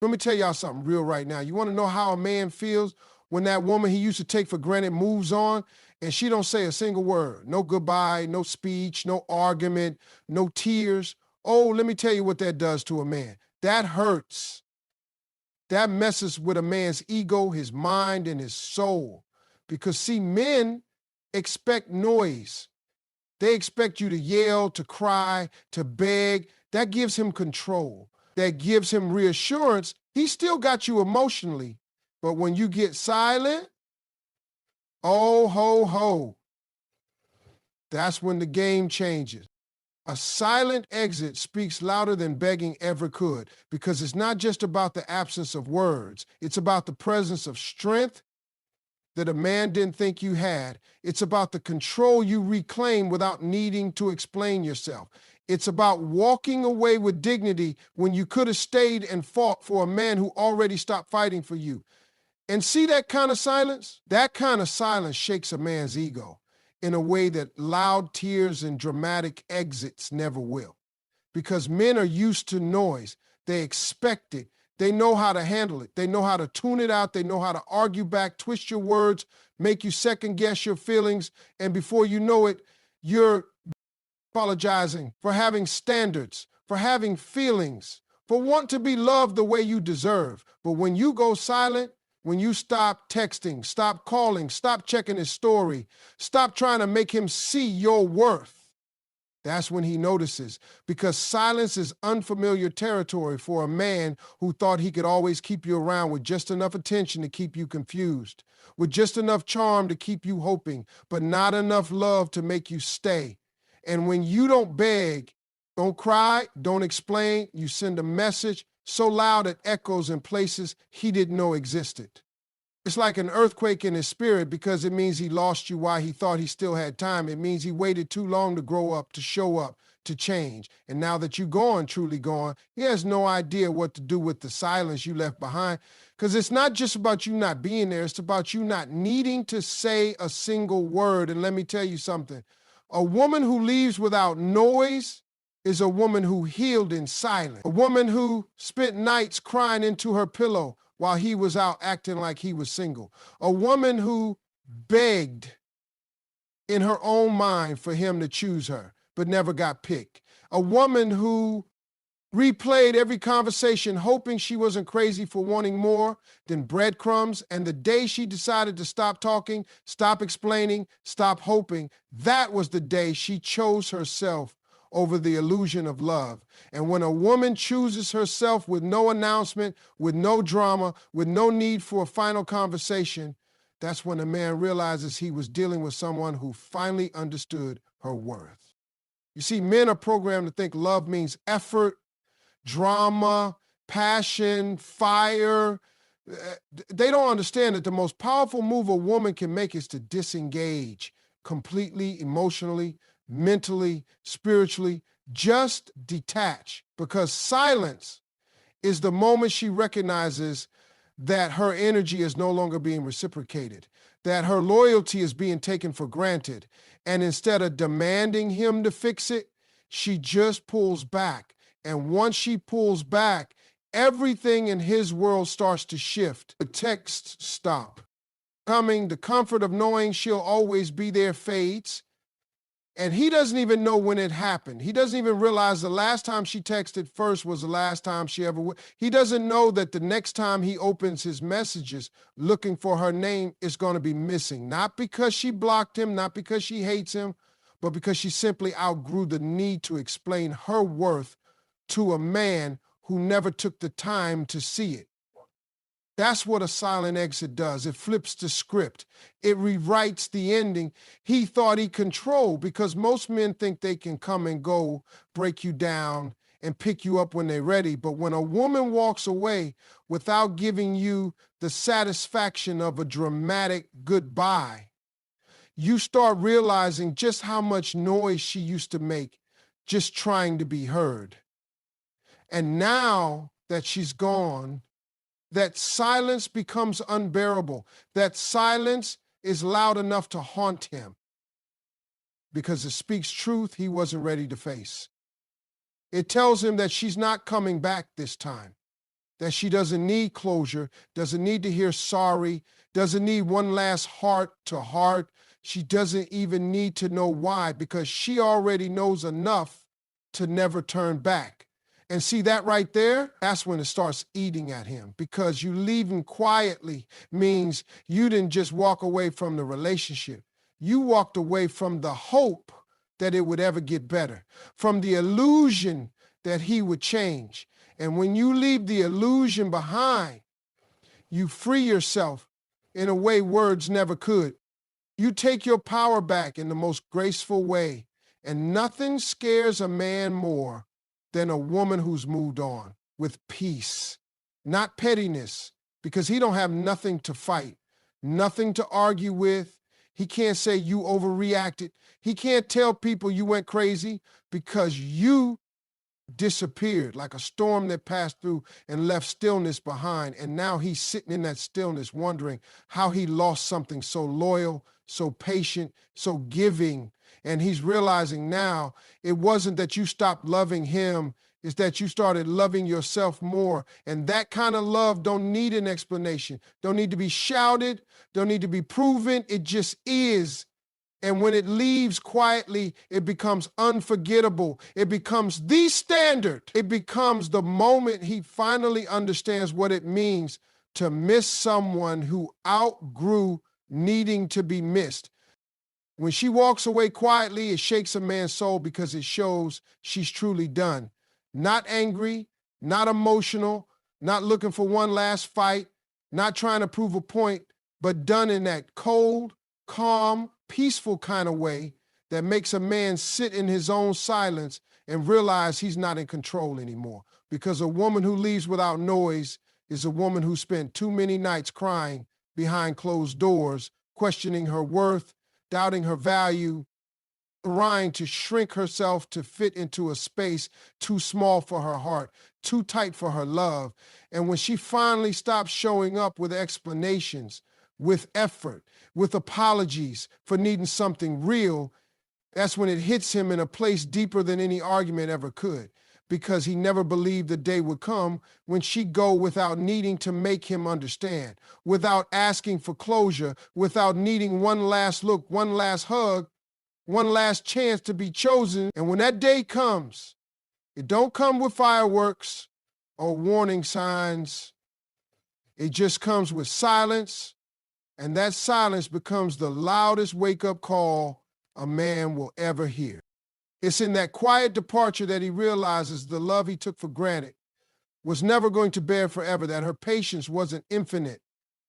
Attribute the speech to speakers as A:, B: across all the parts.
A: Let me tell y'all something real right now. You want to know how a man feels when that woman he used to take for granted moves on and she don't say a single word? No goodbye, no speech, no argument, no tears. Oh, let me tell you what that does to a man. That hurts. That messes with a man's ego, his mind, and his soul. Because see, men expect noise. They expect you to yell, to cry, to beg. That gives him control. That gives him reassurance. He still got you emotionally. But when you get silent, oh, ho, ho, that's when the game changes. A silent exit speaks louder than begging ever could, because it's not just about the absence of words. It's about the presence of strength that a man didn't think you had. It's about the control you reclaim without needing to explain yourself. It's about walking away with dignity when you could have stayed and fought for a man who already stopped fighting for you. And see that kind of silence? That kind of silence shakes a man's ego in a way that loud tears and dramatic exits never will. Because men are used to noise. They expect it. They know how to handle it. They know how to tune it out. They know how to argue back, twist your words, make you second guess your feelings. And before you know it, you're apologizing for having standards, for having feelings, for wanting to be loved the way you deserve. But when you go silent, when you stop texting, stop calling, stop checking his story, stop trying to make him see your worth, that's when he notices, because silence is unfamiliar territory for a man who thought he could always keep you around with just enough attention to keep you confused, with just enough charm to keep you hoping, but not enough love to make you stay. And when you don't beg, don't cry, don't explain, you send a message so loud it echoes in places he didn't know existed. It's like an earthquake in his spirit, because it means he lost you while he thought he still had time. It means he waited too long to grow up, to show up, to change. And now that you're gone, truly gone, he has no idea what to do with the silence you left behind. Because it's not just about you not being there. It's about you not needing to say a single word. And let me tell you something. A woman who leaves without noise is a woman who healed in silence. A woman who spent nights crying into her pillow while he was out acting like he was single. A woman who begged in her own mind for him to choose her, but never got picked. A woman who replayed every conversation hoping she wasn't crazy for wanting more than breadcrumbs, and the day she decided to stop talking, stop explaining, stop hoping, that was the day she chose herself over the illusion of love. And when a woman chooses herself with no announcement, with no drama, with no need for a final conversation, that's when a man realizes he was dealing with someone who finally understood her worth. You see, men are programmed to think love means effort, drama, passion, fire. They don't understand that the most powerful move a woman can make is to disengage completely, emotionally, mentally, spiritually, just detach, because silence is the moment she recognizes that her energy is no longer being reciprocated, that her loyalty is being taken for granted. And instead of demanding him to fix it, she just pulls back. And once she pulls back, everything in his world starts to shift. The texts stop coming, the comfort of knowing she'll always be there fades. And he doesn't even know when it happened. He doesn't even realize the last time she texted first was the last time she ever would. He doesn't know that the next time he opens his messages looking for her name is going to be missing. Not because she blocked him, not because she hates him, but because she simply outgrew the need to explain her worth to a man who never took the time to see it. That's what a silent exit does. It flips the script. It rewrites the ending he thought he controlled, because most men think they can come and go, break you down, and pick you up when they're ready. But when a woman walks away without giving you the satisfaction of a dramatic goodbye, you start realizing just how much noise she used to make just trying to be heard. And now that she's gone, that silence becomes unbearable. That silence is loud enough to haunt him, because it speaks truth he wasn't ready to face. It tells him that she's not coming back this time. that she doesn't need closure, doesn't need to hear sorry, doesn't need one last heart to heart. She doesn't even need to know why, because she already knows enough to never turn back. And see that right there? That's when it starts eating at him, because you leaving quietly means you didn't just walk away from the relationship. You walked away from the hope that it would ever get better, from the illusion that he would change. And when you leave the illusion behind, you free yourself in a way words never could. You take your power back in the most graceful way, and nothing scares a man more than a woman who's moved on with peace, not pettiness, because he don't have nothing to fight, nothing to argue with. He can't say you overreacted. He can't tell people you went crazy, because you disappeared like a storm that passed through and left stillness behind. And now he's sitting in that stillness wondering how he lost something so loyal, so patient, so giving. And he's realizing now it wasn't that you stopped loving him, it's that you started loving yourself more. And that kind of love don't need an explanation, don't need to be shouted, don't need to be proven. It just is. And when it leaves quietly, it becomes unforgettable. It becomes the standard. It becomes the moment he finally understands what it means to miss someone who outgrew needing to be missed. When she walks away quietly, it shakes a man's soul, because it shows she's truly done. Not angry, not emotional, not looking for one last fight, not trying to prove a point, but done in that cold, calm, peaceful kind of way that makes a man sit in his own silence and realize he's not in control anymore. Because a woman who leaves without noise is a woman who spent too many nights crying behind closed doors, questioning her worth, doubting her value, trying to shrink herself to fit into a space too small for her heart, too tight for her love. And when she finally stops showing up with explanations, with effort, with apologies for needing something real, that's when it hits him in a place deeper than any argument ever could, because he never believed the day would come when she'd go without needing to make him understand, without asking for closure, without needing one last look, one last hug, one last chance to be chosen. And when that day comes, it don't come with fireworks or warning signs. It just comes with silence. And that silence becomes the loudest wake-up call a man will ever hear. It's in that quiet departure that he realizes the love he took for granted was never going to bear forever, that her patience wasn't infinite,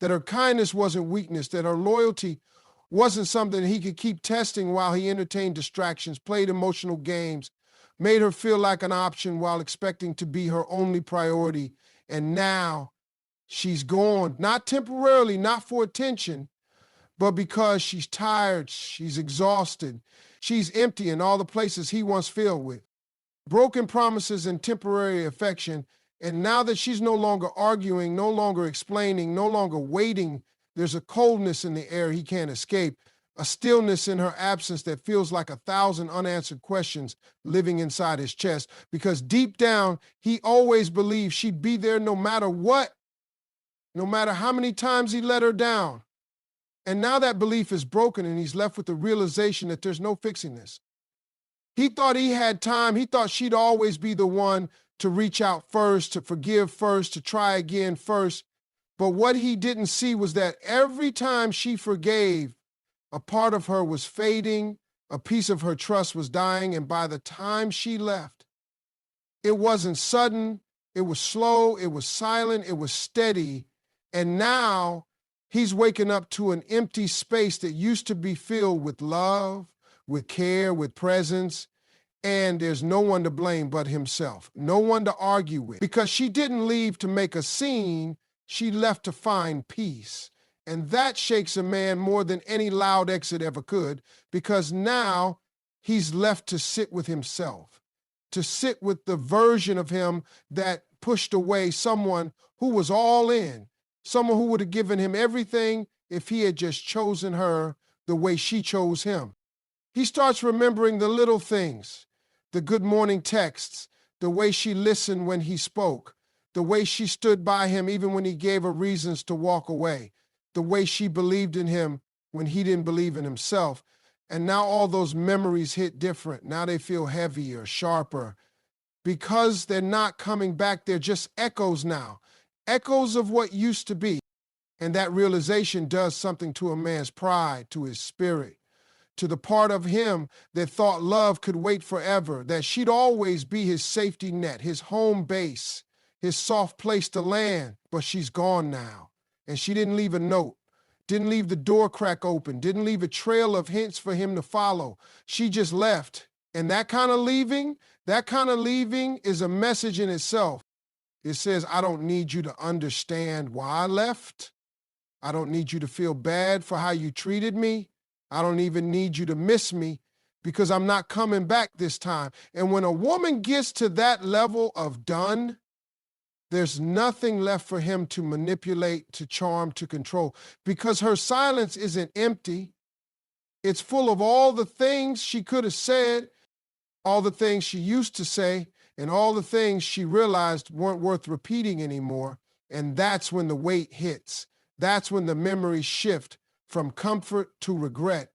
A: that her kindness wasn't weakness, that her loyalty wasn't something he could keep testing while he entertained distractions, played emotional games, made her feel like an option while expecting to be her only priority. And now she's gone, not temporarily, not for attention, but because she's tired, she's exhausted, she's empty in all the places he once filled with. Broken promises and temporary affection. And now that she's no longer arguing, no longer explaining, no longer waiting, there's a coldness in the air he can't escape, a stillness in her absence that feels like 1,000 unanswered questions living inside his chest, because deep down, he always believed she'd be there no matter what, no matter how many times he let her down. And now that belief is broken, and he's left with the realization that there's no fixing this. He thought he had time. He thought she'd always be the one to reach out first, to forgive first, to try again first. But what he didn't see was that every time she forgave, a part of her was fading, a piece of her trust was dying, and by the time she left, it wasn't sudden, it was slow, it was silent, it was steady. And now he's waking up to an empty space that used to be filled with love, with care, with presence, and there's no one to blame but himself, no one to argue with, because she didn't leave to make a scene, she left to find peace. And that shakes a man more than any loud exit ever could, because now he's left to sit with himself, to sit with the version of him that pushed away someone who was all in, someone who would have given him everything if he had just chosen her the way she chose him. He starts remembering the little things, the good morning texts, the way she listened when he spoke, the way she stood by him even when he gave her reasons to walk away, the way she believed in him when he didn't believe in himself. And now all those memories hit different. Now they feel heavier, sharper, because they're not coming back. They're just echoes now, echoes of what used to be. And that realization does something to a man's pride, to his spirit, to the part of him that thought love could wait forever, that she'd always be his safety net, his home base, his soft place to land. But she's gone now. And she didn't leave a note, didn't leave the door crack open, didn't leave a trail of hints for him to follow. She just left. And that kind of leaving is a message in itself. It says, I don't need you to understand why I left. I don't need you to feel bad for how you treated me. I don't even need you to miss me, because I'm not coming back this time. And when a woman gets to that level of done, there's nothing left for him to manipulate, to charm, to control, because her silence isn't empty. It's full of all the things she could have said, all the things she used to say, and all the things she realized weren't worth repeating anymore. And that's when the weight hits. That's when the memories shift from comfort to regret,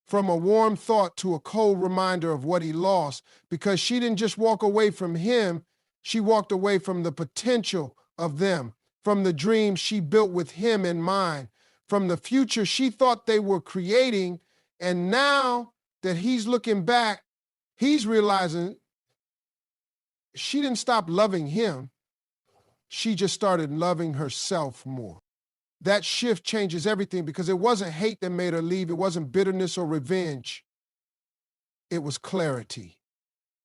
A: from a warm thought to a cold reminder of what he lost, because she didn't just walk away from him, she walked away from the potential of them, from the dreams she built with him in mind, from the future she thought they were creating. And now that he's looking back, he's realizing she didn't stop loving him. She just started loving herself more. That shift changes everything, because it wasn't hate that made her leave. It wasn't bitterness or revenge. It was clarity.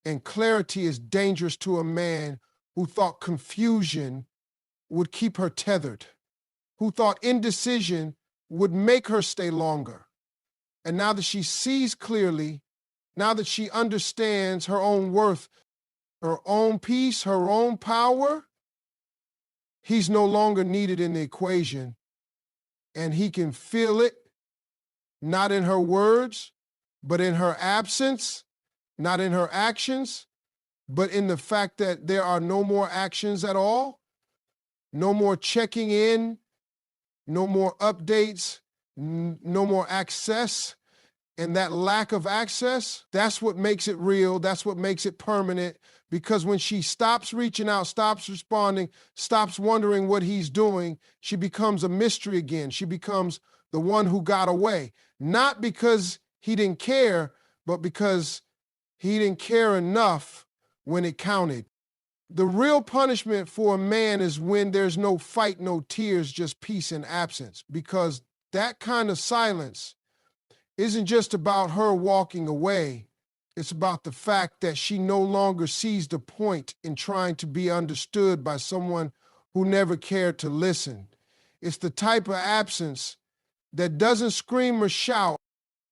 A: And clarity is dangerous to a man who thought confusion would keep her tethered, who thought indecision would make her stay longer. And now that she sees clearly, now that she understands her own worth, her own peace, her own power, he's no longer needed in the equation. And he can feel it, not in her words, but in her absence, not in her actions, but in the fact that there are no more actions at all, no more checking in, no more updates, no more access. And that lack of access, that's what makes it real, that's what makes it permanent, because when she stops reaching out, stops responding, stops wondering what he's doing, she becomes a mystery again. She becomes the one who got away. Not because he didn't care, but because he didn't care enough when it counted. The real punishment for a man is when there's no fight, no tears, just peace and absence, because that kind of silence isn't just about her walking away. It's about the fact that she no longer sees the point in trying to be understood by someone who never cared to listen. It's the type of absence that doesn't scream or shout.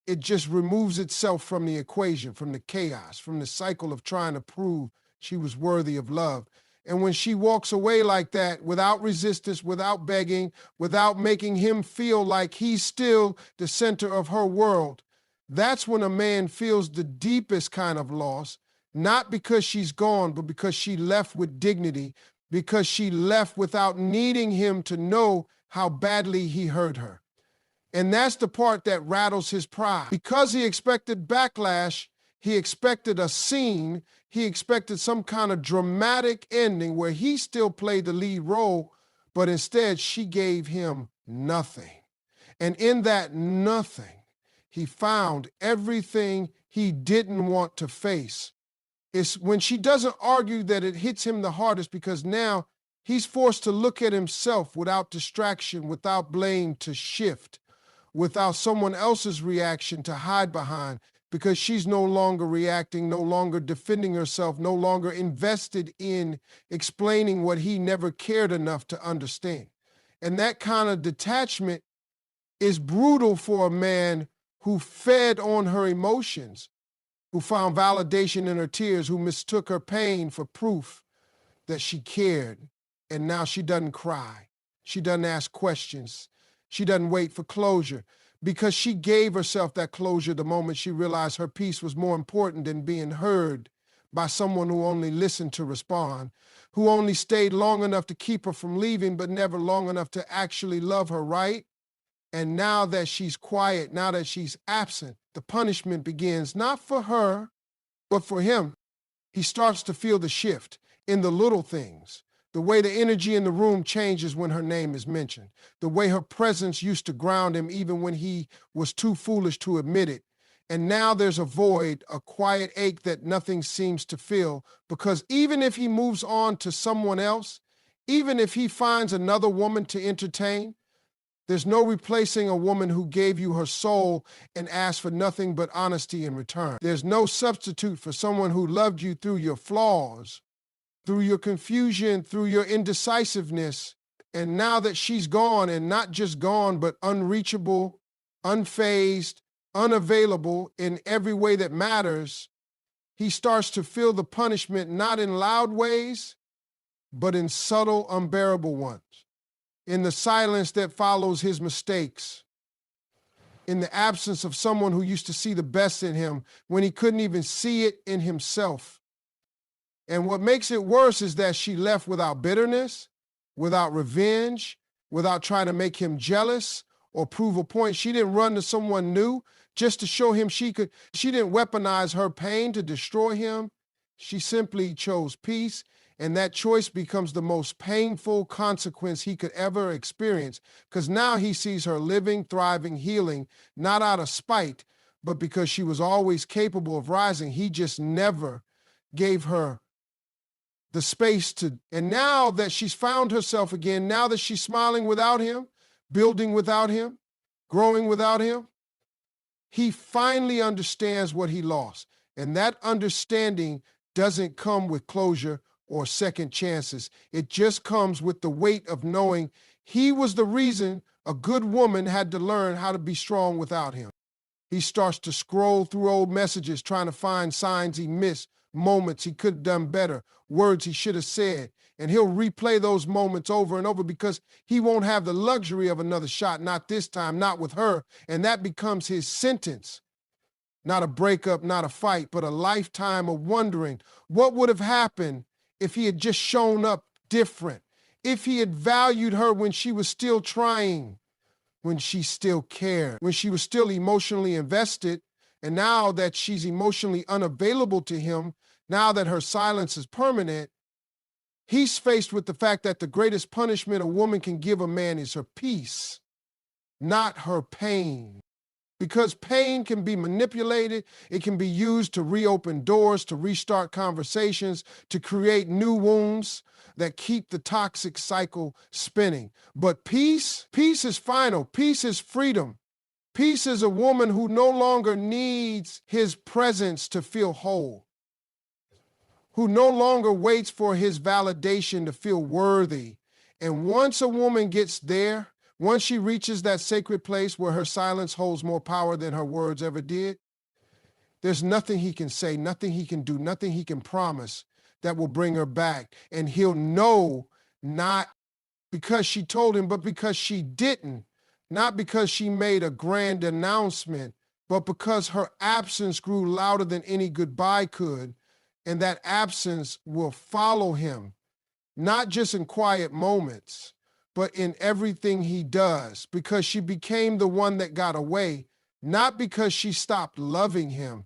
A: It just removes itself from the equation, from the chaos, from the cycle of trying to prove she was worthy of love. And when she walks away like that, without resistance, without begging, without making him feel like he's still the center of her world, that's when a man feels the deepest kind of loss, not because she's gone, but because she left with dignity, because she left without needing him to know how badly he hurt her. And that's the part that rattles his pride. Because he expected backlash, he expected a scene, he expected some kind of dramatic ending where he still played the lead role, but instead she gave him nothing. And in that nothing, he found everything he didn't want to face. It's when she doesn't argue that it hits him the hardest, because now he's forced to look at himself without distraction, without blame to shift, without someone else's reaction to hide behind, because she's no longer reacting, no longer defending herself, no longer invested in explaining what he never cared enough to understand. And that kind of detachment is brutal for a man who fed on her emotions, who found validation in her tears, who mistook her pain for proof that she cared. And now she doesn't cry. She doesn't ask questions. She doesn't wait for closure, because she gave herself that closure the moment she realized her peace was more important than being heard by someone who only listened to respond, who only stayed long enough to keep her from leaving, but never long enough to actually love her, right? And now that she's quiet, now that she's absent, the punishment begins, not for her, but for him. He starts to feel the shift in the little things, the way the energy in the room changes when her name is mentioned, the way her presence used to ground him even when he was too foolish to admit it. And now there's a void, a quiet ache that nothing seems to fill, because even if he moves on to someone else, even if he finds another woman to entertain, there's no replacing a woman who gave you her soul and asked for nothing but honesty in return. There's no substitute for someone who loved you through your flaws, through your confusion, through your indecisiveness. And now that she's gone, and not just gone, but unreachable, unfazed, unavailable in every way that matters, he starts to feel the punishment not in loud ways, but in subtle, unbearable ones. In the silence that follows his mistakes, in the absence of someone who used to see the best in him when he couldn't even see it in himself. And what makes it worse is that she left without bitterness, without revenge, without trying to make him jealous or prove a point. She didn't run to someone new just to show him she could. She didn't weaponize her pain to destroy him. She simply chose peace. And that choice becomes the most painful consequence he could ever experience, because now he sees her living, thriving, healing, not out of spite, but because she was always capable of rising. He just never gave her the space to. And now that she's found herself again, now that she's smiling without him, building without him, growing without him, he finally understands what he lost. And that understanding doesn't come with closure or second chances. It just comes with the weight of knowing he was the reason a good woman had to learn how to be strong without him. He starts to scroll through old messages, trying to find signs he missed, moments he could have done better, words he should have said. And he'll replay those moments over and over because he won't have the luxury of another shot, not this time, not with her. And that becomes his sentence. Not a breakup, not a fight, but a lifetime of wondering what would have happened if he had just shown up different, if he had valued her when she was still trying, when she still cared, when she was still emotionally invested. And now that she's emotionally unavailable to him, now that her silence is permanent, he's faced with the fact that the greatest punishment a woman can give a man is her peace, not her pain. Because pain can be manipulated, it can be used to reopen doors, to restart conversations, to create new wounds that keep the toxic cycle spinning. But peace is final. Peace is freedom. Peace is a woman who no longer needs his presence to feel whole, who no longer waits for his validation to feel worthy. And once a woman gets there, once she reaches that sacred place where her silence holds more power than her words ever did, there's nothing he can say, nothing he can do, nothing he can promise that will bring her back. And he'll know, not because she told him, but because she didn't. Not because she made a grand announcement, but because her absence grew louder than any goodbye could. And that absence will follow him, not just in quiet moments, but in everything he does, because she became the one that got away, not because she stopped loving him,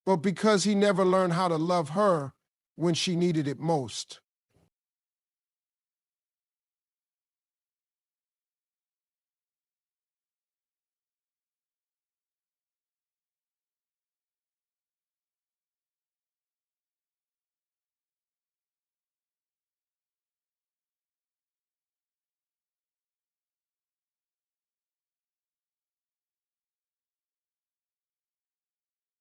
A: but because he never learned how to love her when she needed it most.